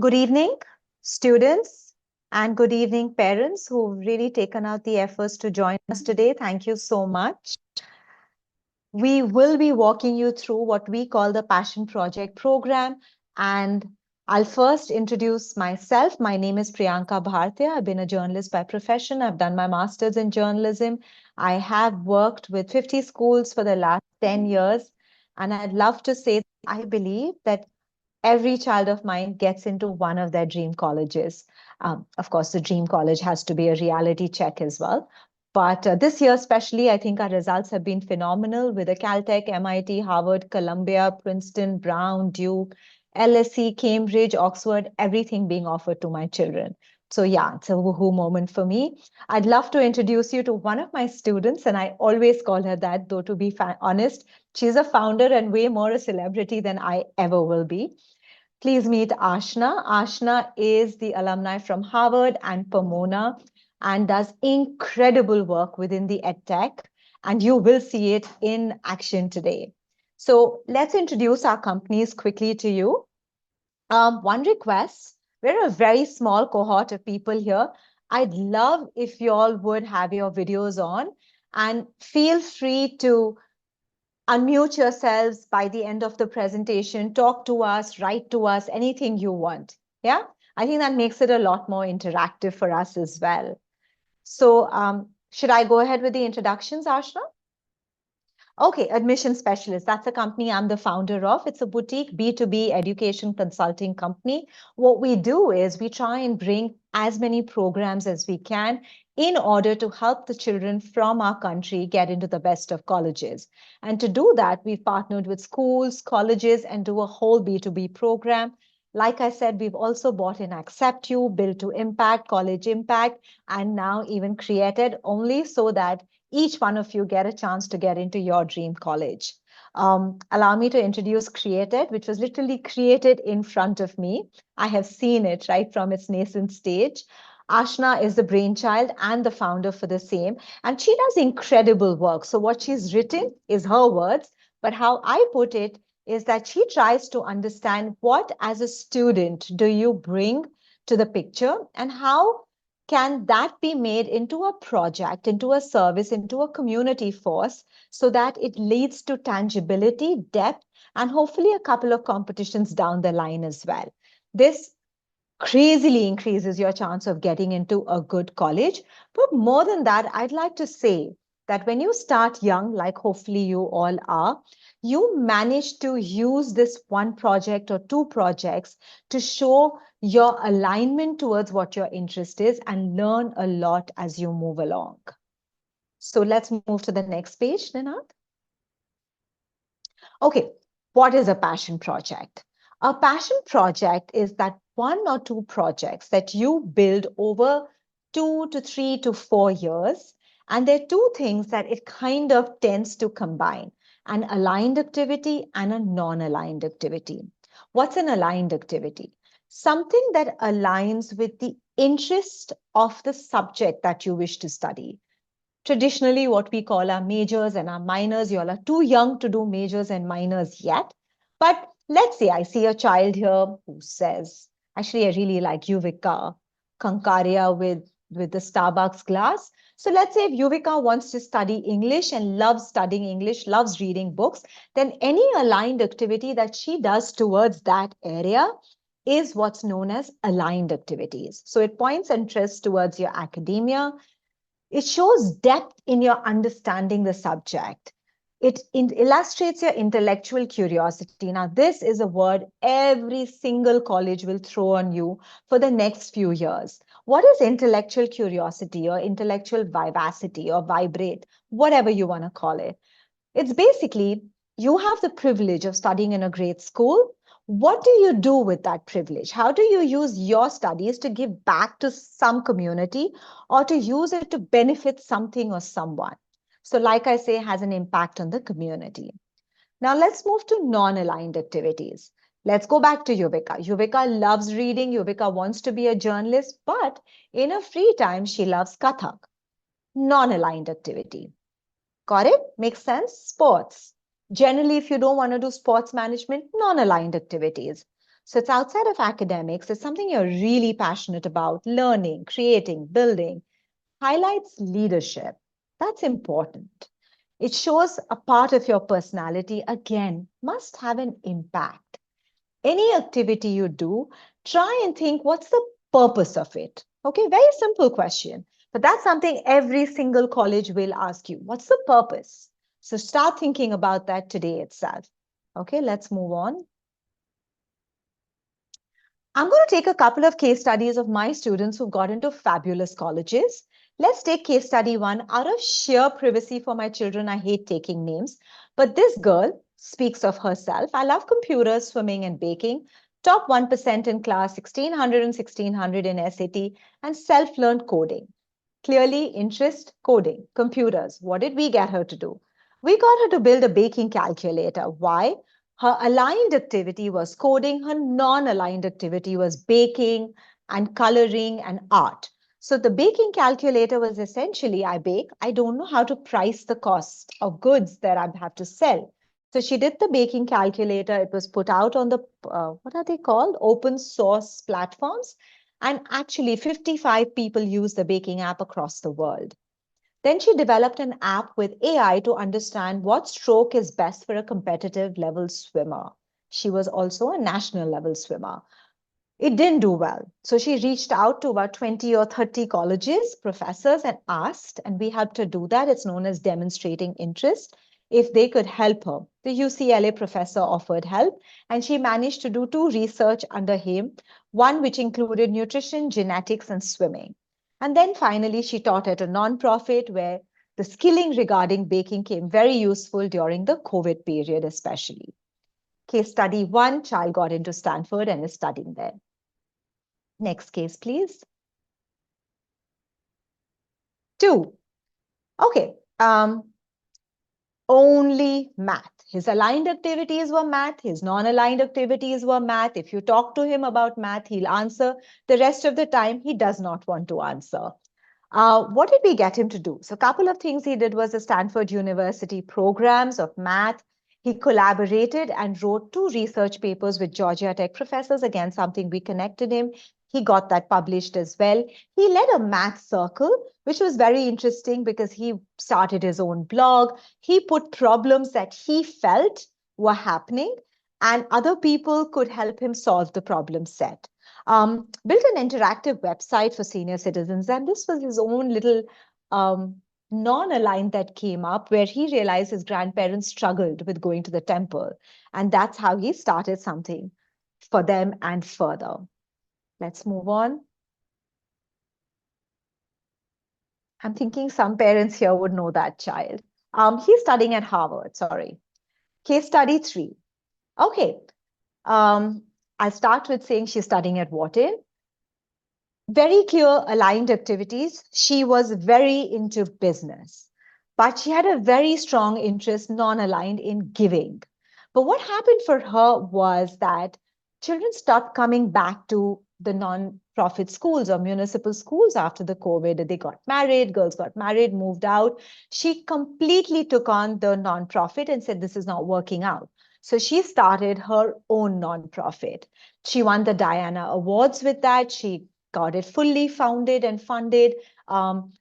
Good evening, students, and good evening, parents who've really taken out the efforts to join us today. Thank you so much. We will be walking you through what we call the Passion Project program. And I'll first introduce myself. My name is Priyanka Bhartia. I've been a journalist by profession. I've done my master's in journalism. I have worked with 50 schools for the last 10 years. And I'd love to say I believe that every child of mine gets into one of their dream colleges. Of course, the dream college has to be a reality check as well. But this year, especially, I think our results have been phenomenal with the Caltech, MIT, Harvard, Columbia, Princeton, Brown, Duke, LSE, Cambridge, Oxford, everything being offered to my children. So yeah, it's a woohoo moment for me. I'd love to introduce you to one of my students, and I always call her that, though to be honest, she's a founder and way more a celebrity than I ever will be. Please meet Ashna. Ashna is the alumni from Harvard and Pomona and does incredible work within the EdTech, and you will see it in action today. So let's introduce our companies quickly to you. One request, we're a very small cohort of people here. I'd love if you all would have your videos on and feel free to unmute yourselves by the end of the presentation, talk to us, write to us, anything you want. Yeah, I think that makes it a lot more interactive for us as well. So should I go ahead with the introductions, Ashna? Okay, Admission Specialist. That's a company I'm the founder of. It's a boutique B2B education consulting company. What we do is we try and bring as many programs as we can in order to help the children from our country get into the best of colleges. And to do that, we've partnered with schools, colleges, and do a whole B2B program. Like I said, we've also bought in AcceptU, Build to Impact, College Impact, and now even created only so that each one of you get a chance to get into your dream college. Allow me to introduce Created, which was literally created in front of me. I have seen it right from its nascent stage. Ashna is the brainchild and the founder for the same, and she does incredible work. So what she's written is her words, but how I put it is that she tries to understand what, as a student, do you bring to the picture and how can that be made into a project, into a service, into a community force so that it leads to tangibility, depth, and hopefully a couple of competitions down the line as well. This crazily increases your chance of getting into a good college. But more than that, I'd like to say that when you start young, like hopefully you all are, you manage to use this one project or two projects to show your alignment towards what your interest is and learn a lot as you move along. So let's move to the next page, Ninad. Okay, what is a passion project? A passion project is that one or two projects that you build over 2 to 3 to 4 years. And there are two things that it kind of tends to combine, an aligned activity and a non-aligned activity. What's an aligned activity? Something that aligns with the interest of the subject that you wish to study. Traditionally what we call our majors and our minors. You all are too young to do majors and minors yet. But let's say I see a child here who says, actually, I really like Yuvika Kankaria with the Starbucks glass. So let's say if Yuvika wants to study English and loves studying English, loves reading books, then any aligned activity that she does towards that area is what's known as aligned activities. So it points interest towards your academia, it shows depth in your understanding the subject. It illustrates your intellectual curiosity. Now, this is a word every single college will throw on you for the next few years. What is intellectual curiosity or intellectual vivacity or vibrate, whatever you want to call it? It's basically you have the privilege of studying in a great school. What do you do with that privilege? How do you use your studies to give back to some community or to use it to benefit something or someone? So, like I say, has an impact on the community. Now, let's move to non-aligned activities. Let's go back to Yuvika. Yuvika loves reading. Yuvika wants to be a journalist, but in her free time, she loves Kathak. Non-aligned activity. Got it? Makes sense? Sports. Generally, if you don't want to do sports management, non-aligned activities. So it's outside of academics. It's something you're really passionate about, learning, creating, building, highlights leadership. That's important. It shows a part of your personality, again, must have an impact. Any activity you do, try and think what's the purpose of it? Okay, very simple question. But that's something every single college will ask you. What's the purpose? So start thinking about that today itself. Okay, let's move on. I'm going to take a couple of case studies of my students who got into fabulous colleges. Let's take case study one. Out of sheer privacy for my children, I hate taking names, but this girl speaks of herself. I love computers, swimming, and baking. Top 1% in class, 1600 and 1600 in SAT, and self-learned coding. Clearly, interest, coding, computers. What did we get her to do? We got her to build a baking calculator. Why? Her aligned activity was coding, her non-aligned activity was baking and coloring and art. So the baking calculator was essentially, I bake, I don't know how to price the cost of goods that I have to sell. So she did the baking calculator. It was put out on the, what are they called? Open source platforms. And actually 55 people use the baking app across the world. Then she developed an app with AI to understand what stroke is best for a competitive level swimmer. She was also a national level swimmer. It didn't do well. So she reached out to about 20 or 30 colleges, professors, and asked, and we helped her do that. It's known as demonstrating interest, if they could help her. The UCLA professor offered help, and she managed to do 2 research under him, one which included nutrition, genetics, and swimming. And then finally, she taught at a nonprofit where the skilling regarding baking came very useful during the COVID period, especially. Case study one, child got into Stanford and is studying there. Next case, please. 2. Okay. Only math. His aligned activities were math. His non-aligned activities were math. If you talk to him about math, he'll answer. The rest of the time, he does not want to answer. What did we get him to do? So a couple of things he did was the Stanford University programs of math. He collaborated and wrote 2 research papers with Georgia Tech professors. Again, something we connected him. He got that published as well. He led a math circle, which was very interesting because he started his own blog. He put problems that he felt were happening, and other people could help him solve the problem set. Built an interactive website for senior citizens. And this was his own little non-aligned that came up where he realized his grandparents struggled with going to the temple. And that's how he started something for them and further. Let's move on. I'm thinking some parents here would know that child. He's studying at Harvard, sorry. Case study 3. Okay. I'll start with saying she's studying at Wharton. Very clear aligned activities. She was very into business, but she had a very strong interest, non-aligned in giving. But what happened for her was that children stopped coming back to the non-profit schools or municipal schools after the COVID. They got married, girls got married, moved out. She completely took on the non-profit and said, this is not working out. So she started her own non-profit. She won the Diana Awards with that. She got it fully founded and funded.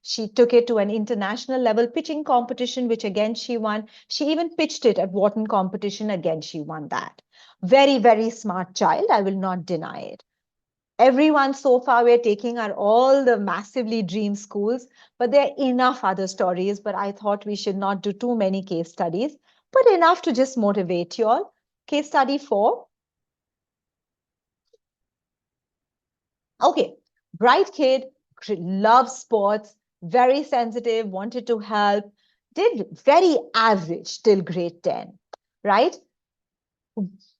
She took it to an international level pitching competition, which again she won. She even pitched it at Wharton competition. Again, she won that. Very, very smart child. I will not deny it. Everyone so far, we're taking are all the massively dream schools, but there are enough other stories. But I thought we should not do too many case studies, but enough to just motivate you all. Case study 4. Okay, bright kid, loves sports, very sensitive, wanted to help, did very average till grade 10, right?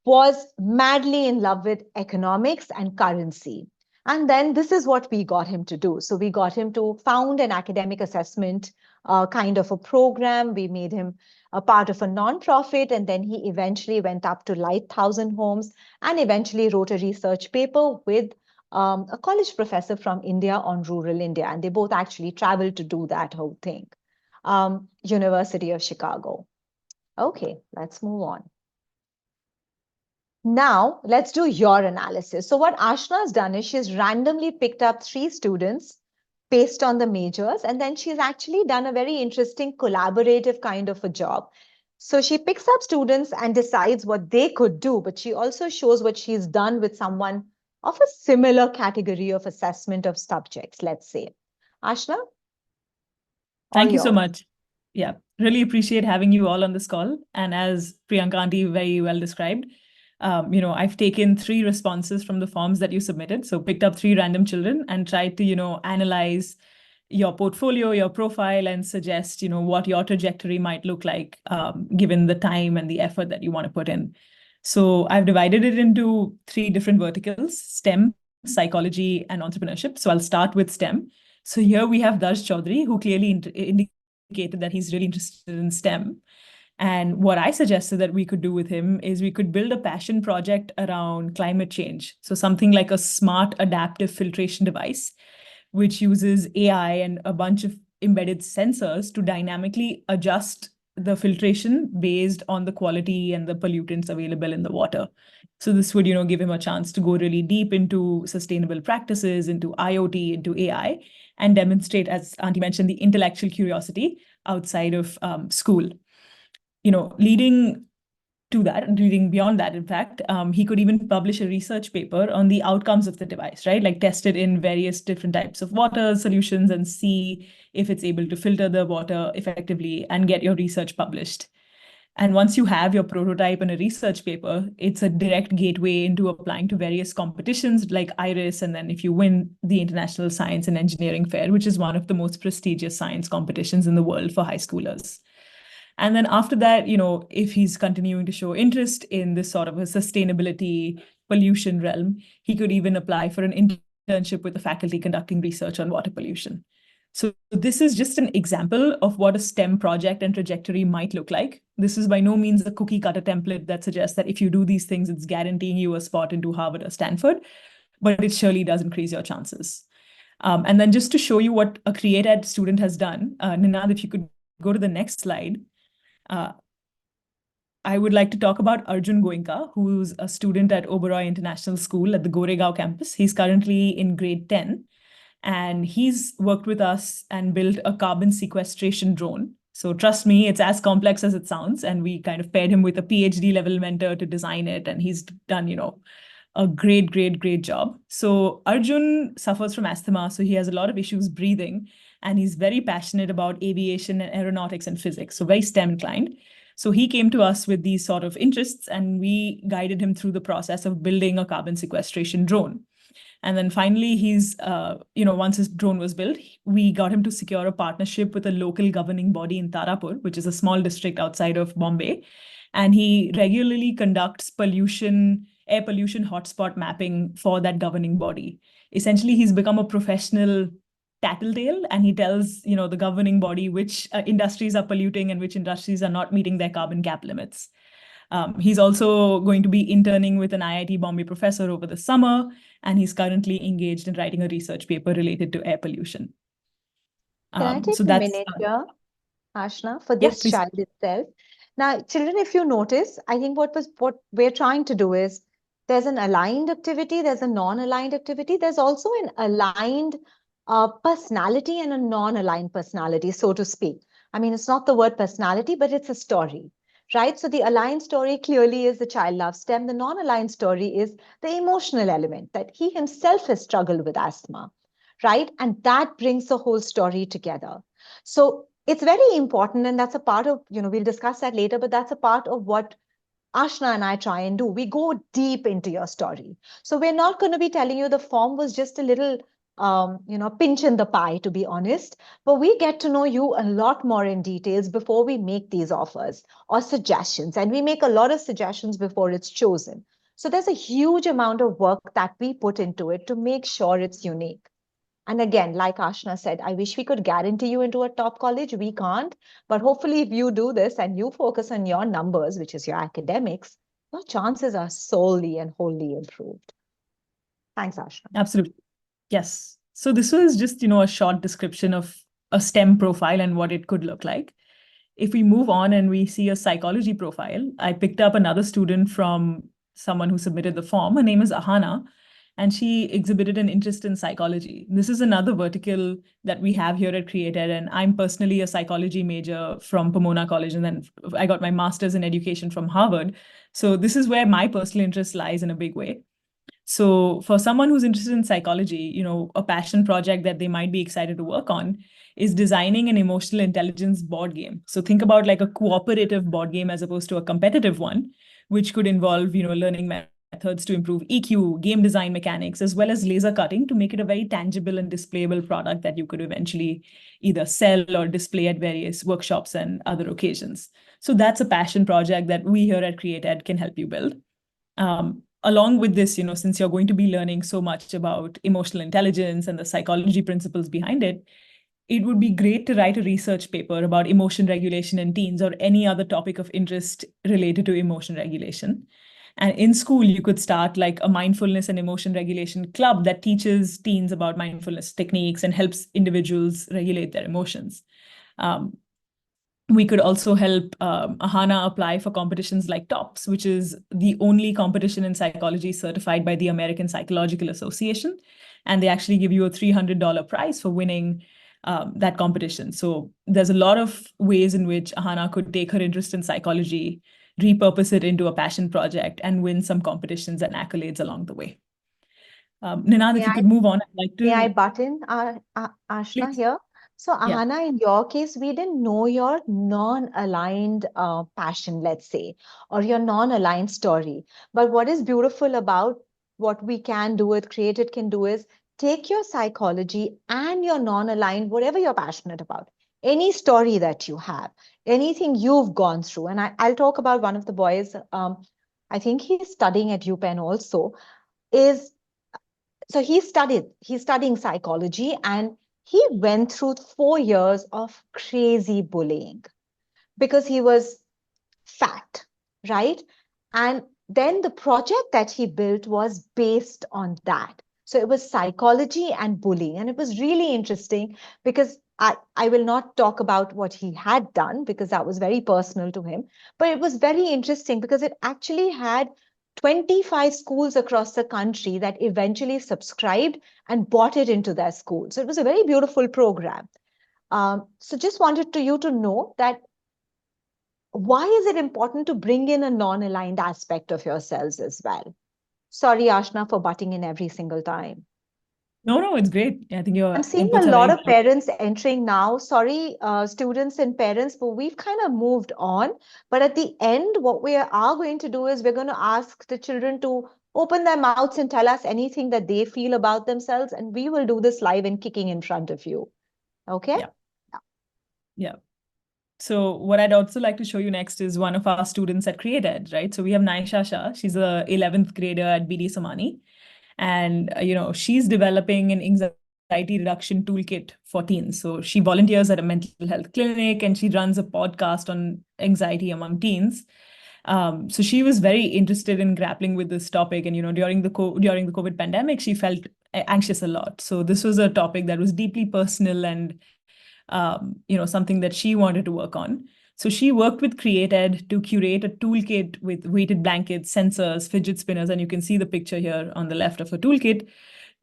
Was madly in love with economics and currency. And then this is what we got him to do. So we got him to found an academic assessment kind of a program. We made him a part of a nonprofit, and then he eventually went up to Light 1,000 Homes and eventually wrote a research paper with a college professor from India on rural India. And they both actually traveled to do that whole thing. University of Chicago. Okay, let's move on. Now, let's do your analysis. So, what Ashna has done is she's randomly picked up 3 students based on the majors, and then she's actually done a very interesting collaborative kind of a job. So, she picks up students and decides what they could do, but she also shows what she's done with someone of a similar category of assessment of subjects, let's say. Ashna, all Thank you so yours. much. Yeah, really appreciate having you all on this call. And as Priyanka Aunty very well described, I've taken 3 responses from the forms that you submitted. So picked up 3 random children and tried to, analyze your portfolio, your profile, and suggest, what your trajectory might look like, given the time and the effort that you want to put in. So I've divided it into 3 different verticals: STEM, psychology, and entrepreneurship. So I'll start with STEM. So here we have Darsh Chaudhary, who clearly indicated that he's really interested in STEM. And what I suggested that we could do with him is we could build a passion project around climate change. So something like a smart adaptive filtration device, which uses AI and a bunch of embedded sensors to dynamically adjust the filtration based on the quality and the pollutants available in the water. So this would, give him a chance to go really deep into sustainable practices, into IoT, into AI, and demonstrate, as Auntie mentioned, the intellectual curiosity outside of school. Leading to that and reading beyond that, in fact, he could even publish a research paper on the outcomes of the device, right? Like test it in various different types of water solutions and see if it's able to filter the water effectively and get your research published. And once you have your prototype and a research paper, it's a direct gateway into applying to various competitions like IRIS. And then if you win the International Science and Engineering Fair, which is one of the most prestigious science competitions in the world for high schoolers. And then after that, if he's continuing to show interest in this sort of a sustainability pollution realm, he could even apply for an internship with the faculty conducting research on water pollution. So this is just an example of what a STEM project and trajectory might look like. This is by no means a cookie cutter template that suggests that if you do these things, it's guaranteeing you a spot into Harvard or Stanford, but it surely does increase your chances. And then just to show you what a Create Ed student has done, Ninad, if you could go to the next slide. I would like to talk about Arjun Goenka, who's a student at Oberoi International School at the Goregaon campus. He's currently in grade 10, and he's worked with us and built a carbon sequestration drone. So trust me, it's as complex as it sounds. And we kind of paired him with a PhD level mentor to design it. And he's done, a great job. So Arjun suffers from asthma, so he has a lot of issues breathing, and he's very passionate about aviation and aeronautics and physics, so very STEM inclined. So he came to us with these sort of interests, and we guided him through the process of building a carbon sequestration drone. And then finally, once his drone was built, we got him to secure a partnership with a local governing body in Tarapur, which is a small district outside of Bombay. And he regularly conducts air pollution hotspot mapping for that governing body. Essentially, he's become a professional tattletale, and he tells the governing body which industries are polluting and which industries are not meeting their carbon cap limits. He's also going to be interning with an IIT Bombay professor over the summer, and he's currently engaged in writing a research paper related to air pollution. Can I take So a that's minute here, Ashna, for yeah, this please. child itself? Now, children, if you notice, I think what we're trying to do is there's an aligned activity, there's a non-aligned activity, there's also an aligned personality and a non-aligned personality, so to speak. I mean, it's not the word personality, but it's a story, right? So the aligned story clearly is the child loves STEM. The non-aligned story is the emotional element that he himself has struggled with asthma, right? And that brings the whole story together. So it's very important, and that's a part of, we'll discuss that later, but that's a part of what Ashna and I try and do. We go deep into your story. So we're not going to be telling you the form was just a little, pinch in the pie, to be honest, but we get to know you a lot more in details before we make these offers or suggestions. And we make a lot of suggestions before it's chosen. So there's a huge amount of work that we put into it to make sure it's unique. And again, like Ashna said, I wish we could guarantee you into a top college. We can't. But hopefully, if you do this and you focus on your numbers, which is your academics, your chances are solely and wholly improved. Thanks, Ashna. Absolutely. Yes. So this was just, a short description of a STEM profile and what it could look like. If we move on and we see a psychology profile, I picked up another student from someone who submitted the form. Her name is Ahana, and she exhibited an interest in psychology. This is another vertical that we have here at Created, and I'm personally a psychology major from Pomona College, and then I got my master's in education from Harvard. So this is where my personal interest lies in a big way. So for someone who's interested in psychology, a passion project that they might be excited to work on is designing an emotional intelligence board game. So think about like a cooperative board game as opposed to a competitive one, which could involve, learning methods to improve EQ, game design mechanics, as well as laser cutting to make it a very tangible and displayable product that you could eventually either sell or display at various workshops and other occasions. So that's a passion project that we here at CreateEd can help you build. Along with this, since you're going to be learning so much about emotional intelligence and the psychology principles behind it, it would be great to write a research paper about emotion regulation in teens or any other topic of interest related to emotion regulation. And in school, you could start like a mindfulness and emotion regulation club that teaches teens about mindfulness techniques and helps individuals regulate their emotions. We could also help Ahana apply for competitions like TOPS, which is the only competition in psychology certified by the American Psychological Association. And they actually give you a $300 prize for winning that competition. So there's a lot of ways in which Ahana could take her interest in psychology, repurpose it into a passion project, and win some competitions and accolades along the way. Ninad, if you could move on, I'd like May I to... butt in, Ashna, Please. here? So, Yeah. Ahana, in your case, we didn't know your non-aligned passion, let's say, or your non-aligned story. But what is beautiful about what we can do with Created can do is take your psychology and your non-aligned, whatever you're passionate about, any story that you have, anything you've gone through. And I'll talk about one of the boys. I think he's studying at UPenn also. So he's studying psychology, and he went through 4 years of crazy bullying because he was fat, right? And then the project that he built was based on that. So it was psychology and bullying. And it was really interesting because I will not talk about what he had done because that was very personal to him. But it was very interesting because it actually had 25 schools across the country that eventually subscribed and bought it into their school. So it was a very beautiful program. So just wanted you to know that why is it important to bring in a non-aligned aspect of yourselves as well? Sorry, Ashna, for butting in every single time. No, it's great. I think your I'm seeing a inputs are lot very of valuable. parents entering now. Sorry, students and parents, but we've kind of moved on. But at the end, what we are going to do is we're going to ask the children to open their mouths and tell us anything that they feel about themselves. And we will do this live and kicking in front of you. Okay? Yeah. Yeah. So what I'd also like to show you next is one of our students at CreateEd, right? So we have Naisha Shah. She's a 11th grader at BD Samani. And, she's developing an anxiety reduction toolkit for teens. So she volunteers at a mental health clinic and she runs a podcast on anxiety among teens. So she was very interested in grappling with this topic. And, during the COVID pandemic, she felt anxious a lot. So this was a topic that was deeply personal and something that she wanted to work on. So she worked with CreateEd to curate a toolkit with weighted blankets, sensors, fidget spinners, and you can see the picture here on the left of her toolkit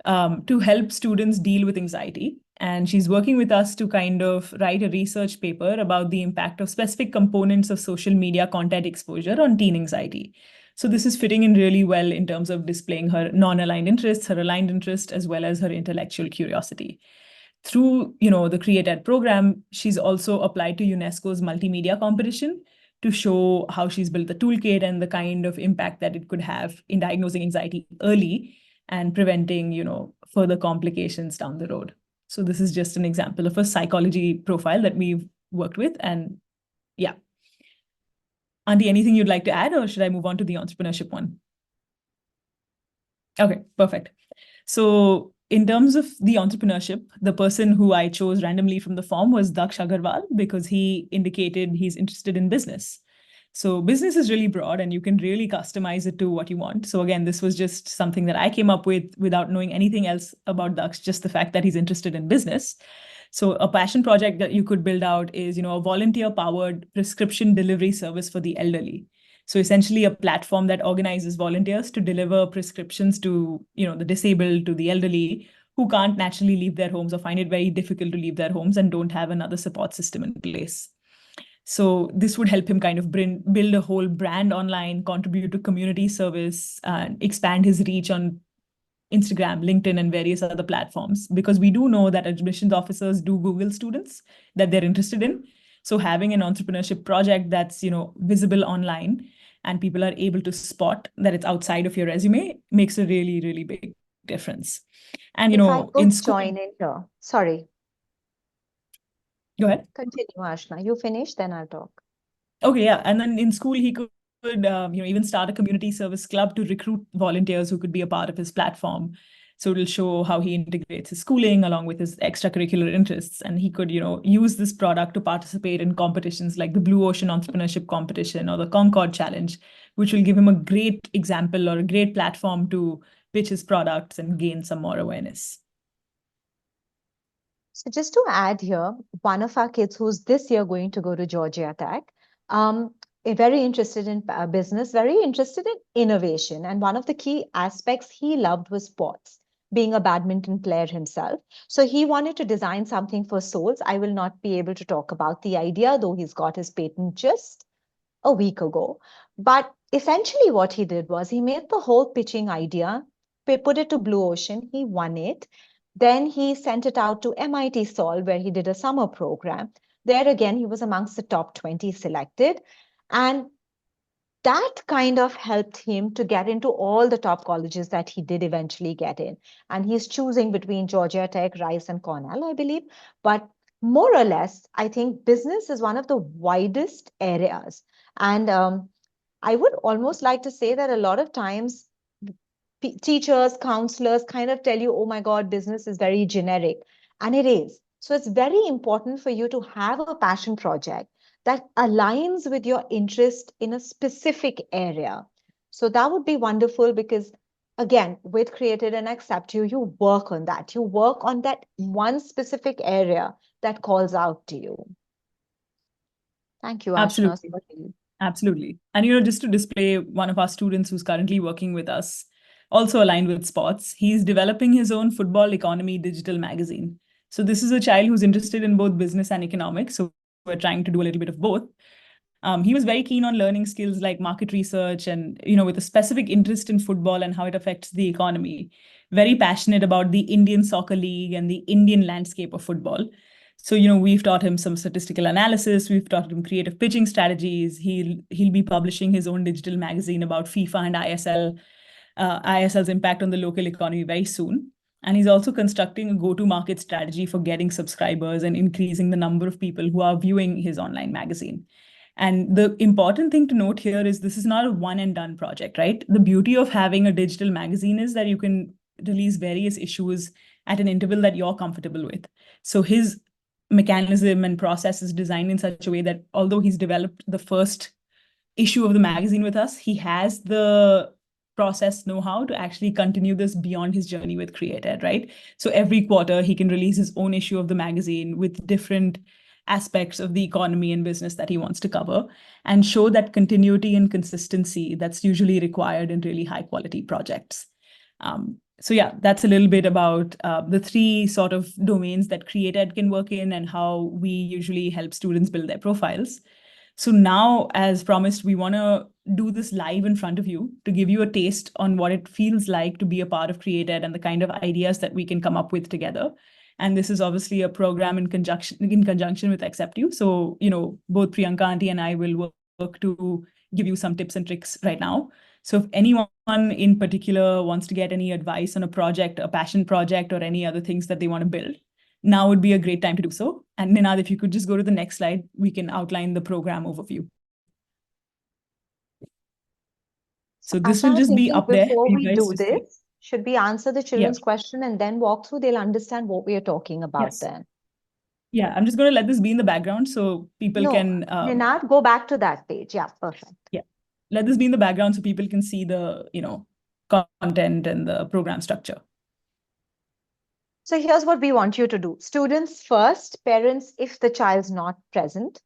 to help students deal with anxiety. And she's working with us to kind of write a research paper about the impact of specific components of social media content exposure on teen anxiety. So this is fitting in really well in terms of displaying her non-aligned interests, her aligned interest, as well as her intellectual curiosity. Through the CreateEd program, she's also applied to UNESCO's multimedia competition to show how she's built the toolkit and the kind of impact that it could have in diagnosing anxiety early and preventing further complications down the road. So this is just an example of a psychology profile that we've worked with. And yeah. Andy, anything you'd like to add, or should I move on to the entrepreneurship one? Okay, perfect. So in terms of the entrepreneurship, the person who I chose randomly from the form was Daksh Agarwal because he indicated he's interested in business. So business is really broad and you can really customize it to what you want. So again, this was just something that I came up with without knowing anything else about Daksh, just the fact that he's interested in business. So a passion project that you could build out is, a volunteer-powered prescription delivery service for the elderly. So essentially a platform that organizes volunteers to deliver prescriptions to, the disabled, to the elderly, who can't naturally leave their homes or find it very difficult to leave their homes and don't have another support system in place. So this would help him kind of build a whole brand online, contribute to community service, and expand his reach on Instagram, LinkedIn, and various other platforms. Because we do know that admissions officers do Google students that they're interested in. So having an entrepreneurship project that's, visible online and people are able to spot that it's outside of your resume makes a really, really big difference. And, If I in could school, join in here. Sorry, go ahead. continue, Ashna. You finish, then I'll talk. Okay, yeah. And then in school, he could even start a community service club to recruit volunteers who could be a part of his platform. So it'll show how he integrates his schooling along with his extracurricular interests. And he could, use this product to participate in competitions like the Blue Ocean Entrepreneurship Competition or the Concord Challenge, which will give him a great example or a great platform to pitch his products and gain some more awareness. So just to add here, one of our kids who's this year going to go to Georgia Tech, very interested in business, very interested in innovation. And one of the key aspects he loved was sports, being a badminton player himself. So he wanted to design something for souls. I will not be able to talk about the idea, though he's got his patent just a week ago. But essentially, what he did was he made the whole pitching idea, put it to Blue Ocean, he won it. Then he sent it out to MIT Sol, where he did a summer program. There again, he was amongst the top 20 selected. And that kind of helped him to get into all the top colleges that he did eventually get in. And he's choosing between Georgia Tech, Rice, and Cornell, I believe. But more or less, I think business is one of the widest areas. And I would almost like to say that a lot of times teachers, counselors kind of tell you, oh my God, business is very generic. And it is. So it's very important for you to have a passion project that aligns with your interest in a specific area. So that would be wonderful because, again, with Created and AcceptU, you work on that. You work on that one specific area that calls out to you. Thank you, Ashna. Absolutely. Absolutely. And, just to display one of our students who's currently working with us, also aligned with sports, he's developing his own football economy digital magazine. So this is a child who's interested in both business and economics. So we're trying to do a little bit of both. He was very keen on learning skills like market research and, with a specific interest in football and how it affects the economy. Very passionate about the Indian Soccer League and the Indian landscape of football. So, we've taught him some statistical analysis. We've taught him creative pitching strategies. He'll be publishing his own digital magazine about FIFA and ISL's impact on the local economy very soon. And he's also constructing a go-to-market strategy for getting subscribers and increasing the number of people who are viewing his online magazine. And the important thing to note here is this is not a one and done project, right? The beauty of having a digital magazine is that you can release various issues at an interval that you're comfortable with. So his mechanism and process is designed in such a way that although he's developed the first issue of the magazine with us, he has the process know-how to actually continue this beyond his journey with Created, right? So every quarter he can release his own issue of the magazine with different aspects of the economy and business that he wants to cover and show that continuity and consistency that's usually required in really high quality projects. So yeah, that's a little bit about the three sort of domains that Created can work in and how we usually help students build their profiles. So now, as promised, we want to do this live in front of you to give you a taste on what it feels like to be a part of Created and the kind of ideas that we can come up with together. And this is obviously a program in conjunction with AcceptU. So, both Priyanka Auntie and I will work to give you some tips and tricks right now. So if anyone in particular wants to get any advice on a project, a passion project, or any other things that they want to build, now would be a great time to do so. And Ninad, if you could just go to the next slide, we can outline the program overview. So this will just be up there for before you we guys do to see. this, should we answer the children's question and then walk through? They'll understand what we are talking about Yes. then. Yeah, I'm just going to let this be in the background so people can. Ninad, go back to that page. Yeah, perfect. Yeah, let this be in the background so people can see the, content and the program structure. So here's what we want you to do. Students first, parents, if the child's not present.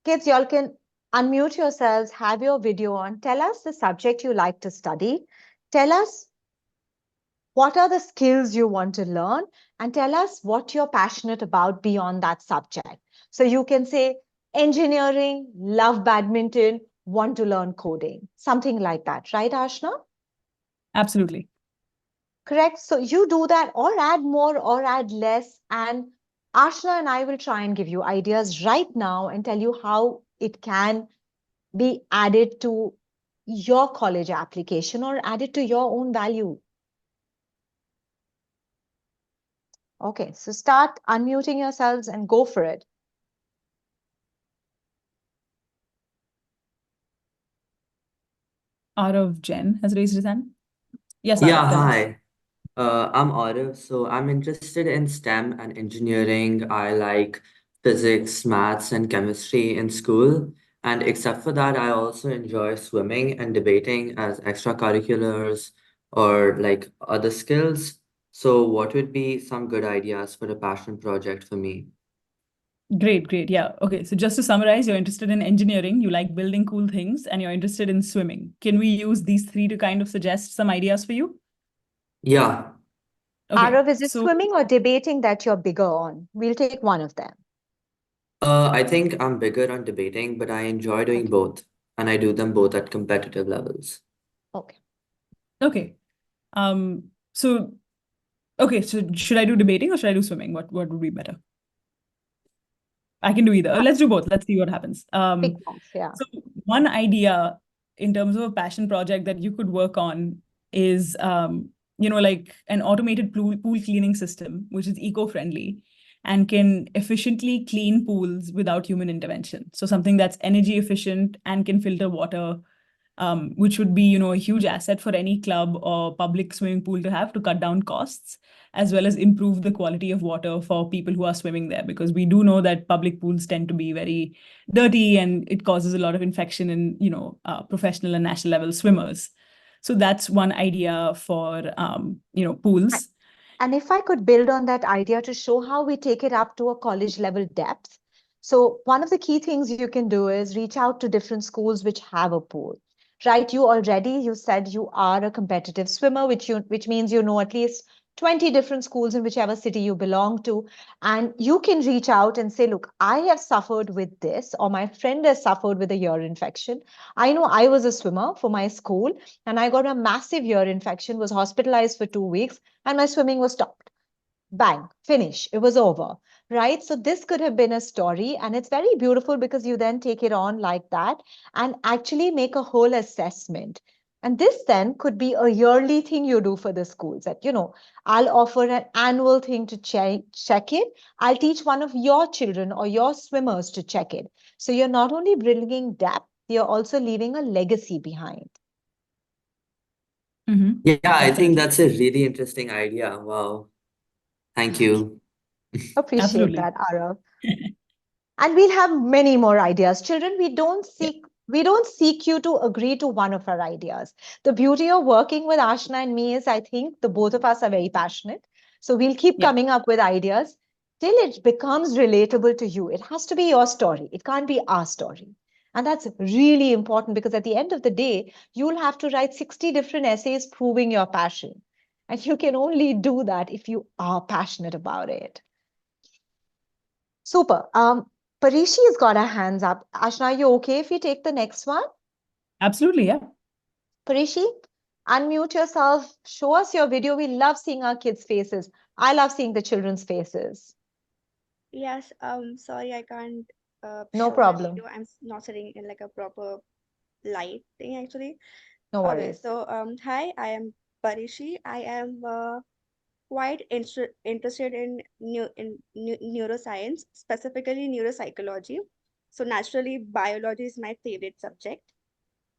Kids, y'all can Unmute yourselves, have your video on. Tell us the subject you like to study. Tell us what are the skills you want to learn, and tell us what you're passionate about beyond that subject. So you can say engineering, love badminton, want to learn coding, something like that, right, Ashna? Absolutely. Correct. So you do that, or add more or add less. And Ashna and I will try and give you ideas right now and tell you how it can be added to your college application or added to your own value. Okay, so start unmuting yourselves and go for it. Arav Jen has raised his hand. Yes, Yeah, Arav, tell us. hi. I'm Arif. So I'm interested in STEM and engineering. I like physics, maths, and chemistry in school. And except for that, I also enjoy swimming and debating as extracurriculars or like other skills. So what would be some good ideas for a passion project for me? Great, great. Yeah. Okay. So just to summarize, you're interested in engineering, you like building cool things, and you're interested in swimming. Can we use these three to kind of suggest some ideas for you? Yeah, Okay. Arav, is it So, swimming or debating that you're bigger on? We'll take one of them. I think I'm bigger on debating, but I enjoy doing Okay. both, and I do them both at competitive levels. Okay. okay. So okay, so should I do debating or should I do swimming? What would be better? I can do either. Let's do both. Let's see what happens. Big ones, yeah. So one idea in terms of a passion project that you could work on is, like an automated pool cleaning system, which is eco-friendly and can efficiently clean pools without human intervention. So something that's energy efficient and can filter water, which would be, a huge asset for any club or public swimming pool to have to cut down costs, as well as improve the quality of water for people who are swimming there. Because we do know that public pools tend to be very dirty and it causes a lot of infection in, professional and national level swimmers. So that's one idea for, pools. And if I could build on that idea to show how we take it up to a college level depth. So one of the key things you can do is reach out to different schools which have a pool, right? You said you are a competitive swimmer, which means you know at least 20 different schools in whichever city you belong to. And you can reach out and say, look, I have suffered with this, or my friend has suffered with a ear infection. I know I was a swimmer for my school and I got a massive ear infection, was hospitalized for 2 weeks, and my swimming was stopped. Bang, finish. It was over. Right. So this could have been a story. And it's very beautiful because you then take it on like that and actually make a whole assessment. And this then could be a yearly thing you do for the schools that, I'll offer an annual thing to check it. I'll teach one of your children or your swimmers to check it. So you're not only bringing depth, you're also leaving a legacy behind. Yeah, I think Definitely. that's a really interesting idea. Wow. Thank you. Appreciate Absolutely. that, Arav. And we'll have many more ideas. Children, Yeah. we don't seek you to agree to one of our ideas. The beauty of working with Ashna and me is I think the both of us are very passionate. So we'll keep Yeah. coming up with ideas till it becomes relatable to you. It has to be your story. It can't be our story. And that's really important because at the end of the day, you'll have to write 60 different essays proving your passion. And you can only do that if you are passionate about it. Super. Parishi has got her hands up. Ashna, are you okay if we take the next one? Absolutely. Yeah. Parishi, unmute yourself. Show us your video. We love seeing our kids' faces. I love seeing the children's faces. Yes, sorry, I can't No show my problem. video. Not sitting in like a proper light thing actually. No Okay, worries. so hi, I am Parishi. I am quite interested in neuroscience, specifically neuropsychology. So naturally, biology is my favorite subject,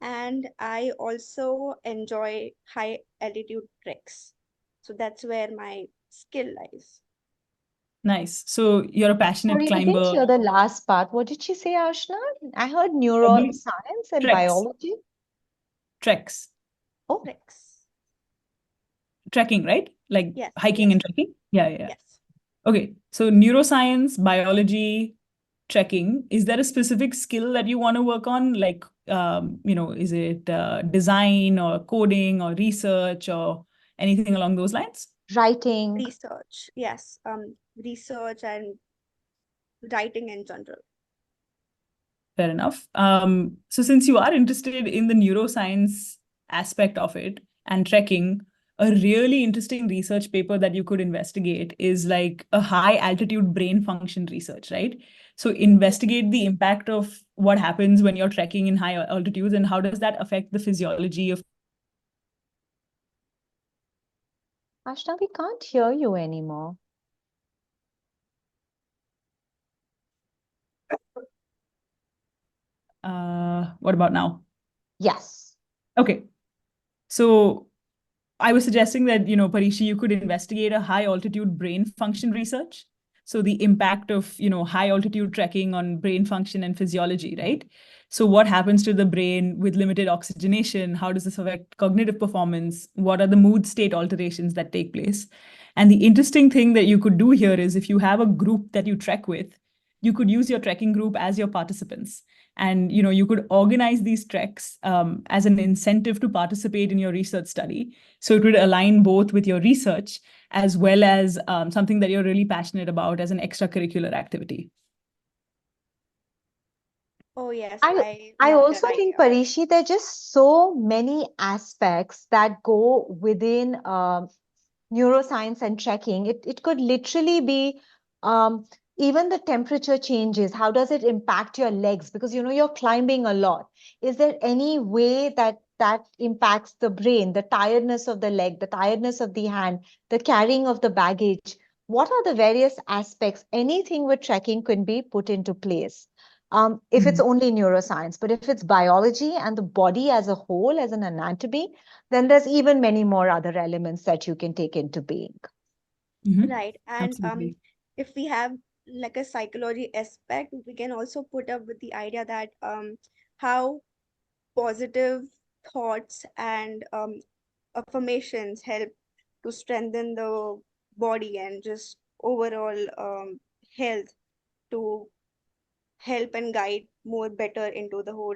and I also enjoy high altitude treks. So that's where my skill lies. Nice. So you're a passionate Sorry, I didn't climber. hear the last part. What did she say, Ashna? I heard I believe neuroscience and treks, biology. treks, Oh, Treks. trekking, right? Like Yes, hiking yes, and trekking? Yeah, yeah, yeah. yes. Okay. So neuroscience, biology, trekking, is there a specific skill that you want to work on? Like, is it design or coding or research or anything along those lines? Writing. Research, yes. Research and writing in general. Fair enough. So since you are interested in the neuroscience aspect of it and trekking, a really interesting research paper that you could investigate is like a high altitude brain function research, right? So investigate the impact of what happens when you're trekking in high altitudes and how does that affect the physiology of. Ashna, we can't hear you anymore. What about now? Yes. Okay. So I was suggesting that, Parishi, you could investigate a high altitude brain function research. So the impact of, high altitude trekking on brain function and physiology, right? So what happens to the brain with limited oxygenation? How does this affect cognitive performance? What are the mood state alterations that take place? And the interesting thing that you could do here is if you have a group that you trek with, you could use your trekking group as your participants. And you could organize these treks as an incentive to participate in your research study. So it would align both with your research as well as something that you're really passionate about as an extracurricular activity. Oh, yes, I I love also that think, idea. Parishi, there are just so many aspects that go within neuroscience and trekking. It could literally be um, even the temperature changes. How does it impact your legs? Because you're climbing a lot. Is there any way that impacts the brain, the tiredness of the leg, the tiredness of the hand, the carrying of the baggage? What are the various aspects? Anything with trekking can be put into place. If it's only neuroscience, but if it's biology and the body as a whole, as an anatomy, then there's even many more other elements that you can take into being. Right. And Absolutely. if we have like a psychology aspect, we can also put up with the idea that how positive thoughts and affirmations help to strengthen the body and just overall health, to help and guide more better into the whole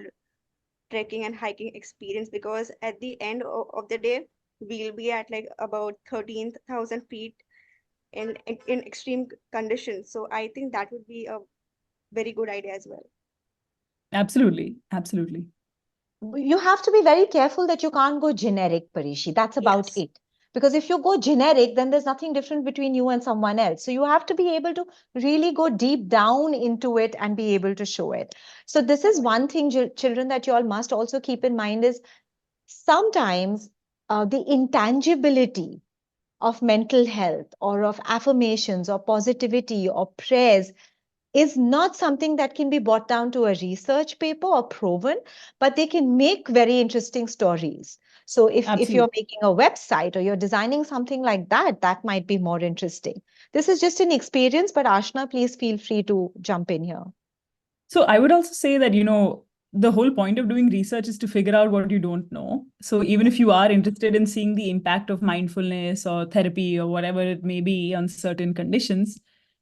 trekking and hiking experience, because at the end of the day we'll be at like about 13,000 feet in extreme conditions. So I think that would be a very good idea as well. Absolutely. Absolutely. You have to be very careful that you can't go generic, Parishi. That's about Yes. it. Because if you go generic, then there's nothing different between you and someone else. So you have to be able to really go deep down into it and be able to show it. So this is one thing, children, that you all must also keep in mind is sometimes the intangibility of mental health or of affirmations or positivity or prayers is not something that can be brought down to a research paper or proven, but they can make very interesting stories. So if you're Absolutely. making a website or you're designing something like that, that might be more interesting. This is just an experience, but Ashna, please feel free to jump in here. So I would also say that, the whole point of doing research is to figure out what you don't know. So even if you are interested in seeing the impact of mindfulness or therapy or whatever it may be on certain conditions,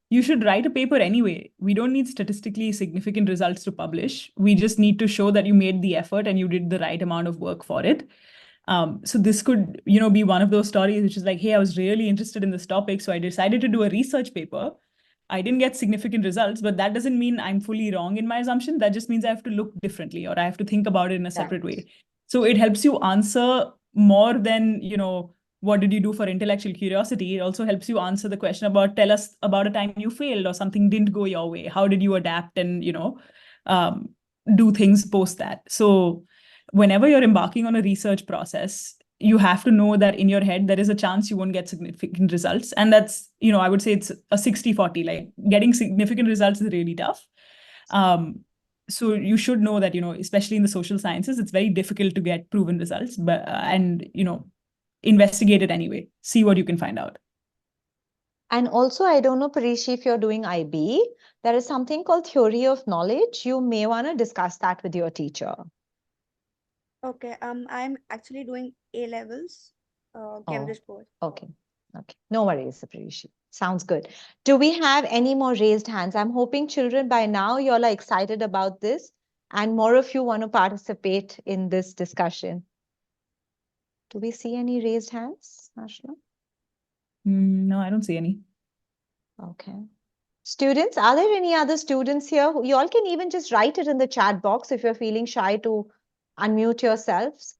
you should write a paper anyway. We don't need statistically significant results to publish. We just need to show that you made the effort and you did the right amount of work for it. So this could, be one of those stories which is like, hey, I was really interested in this topic, so I decided to do a research paper. I didn't get significant results, but that doesn't mean I'm fully wrong in my assumption. That just means I have to look differently or I have to think about it in a separate Right. way. So it helps you answer more than, what did you do for intellectual curiosity? It also helps you answer the question about tell us about a time you failed or something didn't go your way. How did you adapt and, um, do things post that? So whenever you're embarking on a research process, you have to know that in your head there is a chance you won't get significant results, and that's, I would say it's a 60-40. Like getting significant results is really tough. So you should know that, especially in the social sciences, it's very difficult to get proven results, but and investigate it anyway, see what you can find out. And also, I don't know, Parishi, if you're doing IB, there is something called theory of knowledge. You may want to discuss that with your teacher. Okay. I'm actually doing A levels, Oh, Cambridge board. okay. Okay. No worries, Parishi. Sounds good. Do we have any more raised hands? I'm hoping children by now you all are excited about this and more of you want to participate in this discussion. Do we see any raised hands, Ashna? No, I don't see any. Okay. Students, are there any other students here? You all can even just write it in the chat box if you're feeling shy to unmute yourselves.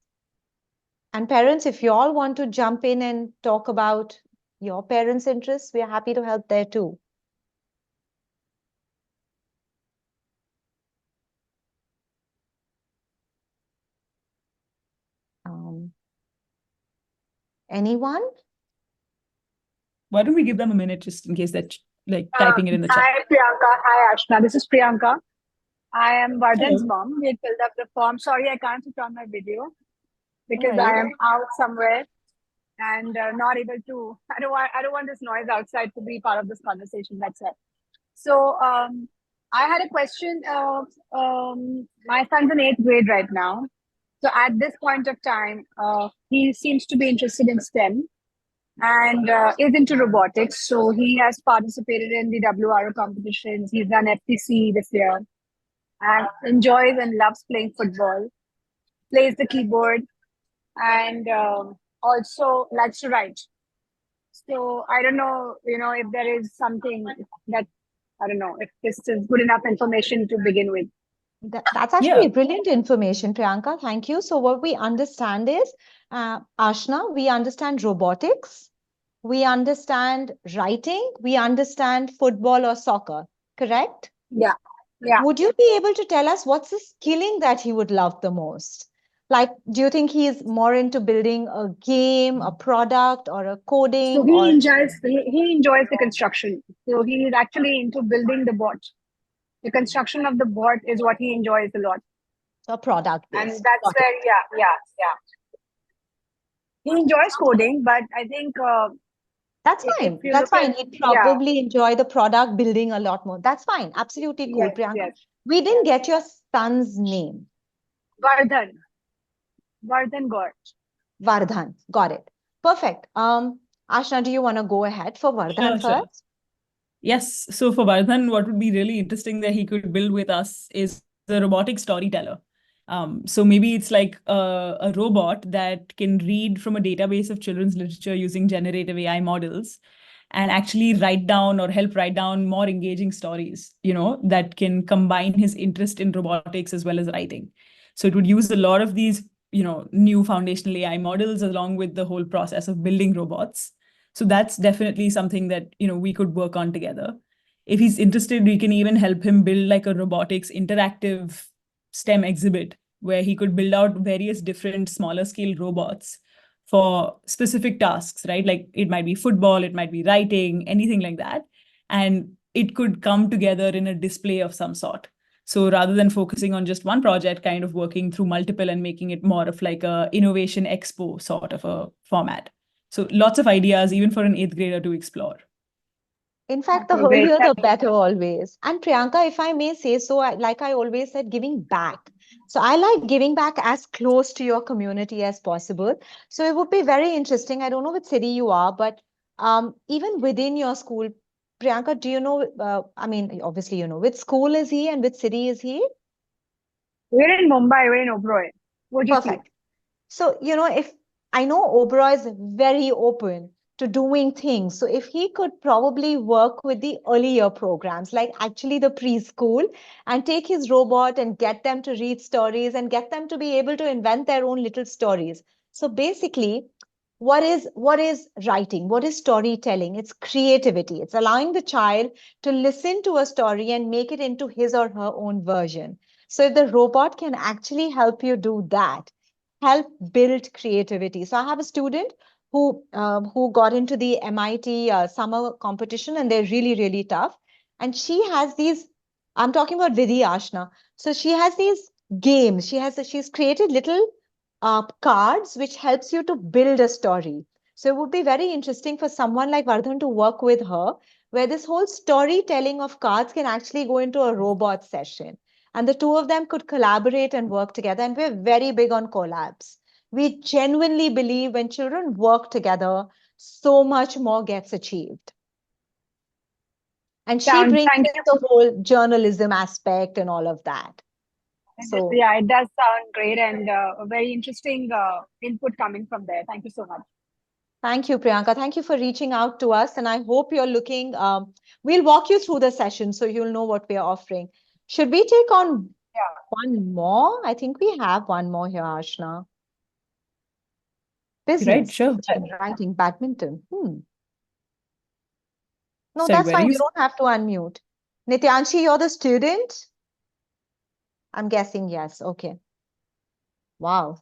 And parents, if you all want to jump in and talk about your parents' interests, we are happy to help there too. Anyone? Why don't we give them a minute just in case they're like typing it in the chat? Hi, Priyanka. Hi, Ashna. This is Priyanka. I am Vardhan's Hello. mom. We had filled up the form. Sorry, I can't put on my video because Right. I am out somewhere and not able to. I don't want this noise outside to be part of this conversation. That's it. So I had a question. My son's in 8th grade right now. So at this point of time, he seems to be interested in STEM and is into robotics. So he has participated in the WRO competitions. He's done FTC this year and enjoys and loves playing football, plays the keyboard, and also likes to write. So I don't know, if there is something that, I don't know, if this is good enough information to begin with. That's actually brilliant information, Priyanka. Thank you. So what we understand is, Ashna, we understand robotics, we understand writing, we understand football or soccer, correct? Yeah. Yeah. Would you be able to tell us what's the skilling that he would love the most? Like, do you think he's more into building a game, a product, or a coding, So or he enjoys the construction. So he is actually into building the bot. The construction of the bot is what he enjoys a lot. a product And based? that's where, yeah. He enjoys coding, but I think That's if fine. you That's look fine. at, He'd probably enjoy the product building a lot more. That's fine. Absolutely cool, yes, Priyanka. yes. We didn't get your son's name. Vardhan Gaur. Vardhan. Got it. Perfect. Ashna, do you want to go ahead for Vardhan Sure. first? Yes. So for Vardhan, what would be really interesting that he could build with us is the robotic storyteller. So maybe it's like a robot that can read from a database of children's literature using generative AI models and actually write down or help write down more engaging stories, that can combine his interest in robotics as well as writing. So it would use a lot of these, new foundational AI models along with the whole process of building robots. So that's definitely something that, we could work on together. If he's interested, we can even help him build like a robotics interactive STEM exhibit where he could build out various different smaller scale robots for specific tasks, right? Like it might be football, it might be writing, anything like that. And it could come together in a display of some sort. So rather than focusing on just one project, kind of working through multiple and making it more of like a innovation expo sort of a format. So lots of ideas, even for an 8th grader to explore. In fact, the Okay, great. earlier the better always. And Priyanka, if I may say so, like I always said, giving back. So I like giving back as close to your community as possible. So it would be very interesting. I don't know which city you are, but even within your school, Priyanka, do you know? I mean, obviously you know which school is he and which city is he? We're in Mumbai, we're in Oberoi. Perfect. So, if I know Oberoi is very open to doing things. So if he could probably work with the earlier programs, like actually the preschool, and take his robot and get them to read stories and get them to be able to invent their own little stories. So basically, what is writing? What is storytelling? It's creativity. It's allowing the child to listen to a story and make it into his or her own version. So if the robot can actually help you do that, help build creativity. So I have a student who got into the MIT summer competition, and they're really, really tough. And she has these. I'm talking about Vidhi Ashna. So she has these games. She's created little cards which helps you to build a story. So it would be very interesting for someone like Vardhan to work with her, where this whole storytelling of cards can actually go into a robot session. And the two of them could collaborate and work together. And we're very big on collabs. We genuinely believe when children work together, so much more gets achieved. And she brings Thank in you. the whole journalism aspect and all of that. So Yeah, it does sound great and a very interesting input coming from there. Thank you so much. thank you, Priyanka. Thank you for reaching out to us. And I hope you're looking, we'll walk you through the session so you'll know what we're offering. Should we take on Yeah. one more? I think we have one more here, Ashna. Right, Business, sure. writing, badminton. No, Sorry, that's where are fine. you? You don't have to unmute. Nityanshi, you're the student? I'm guessing yes. Okay. Wow.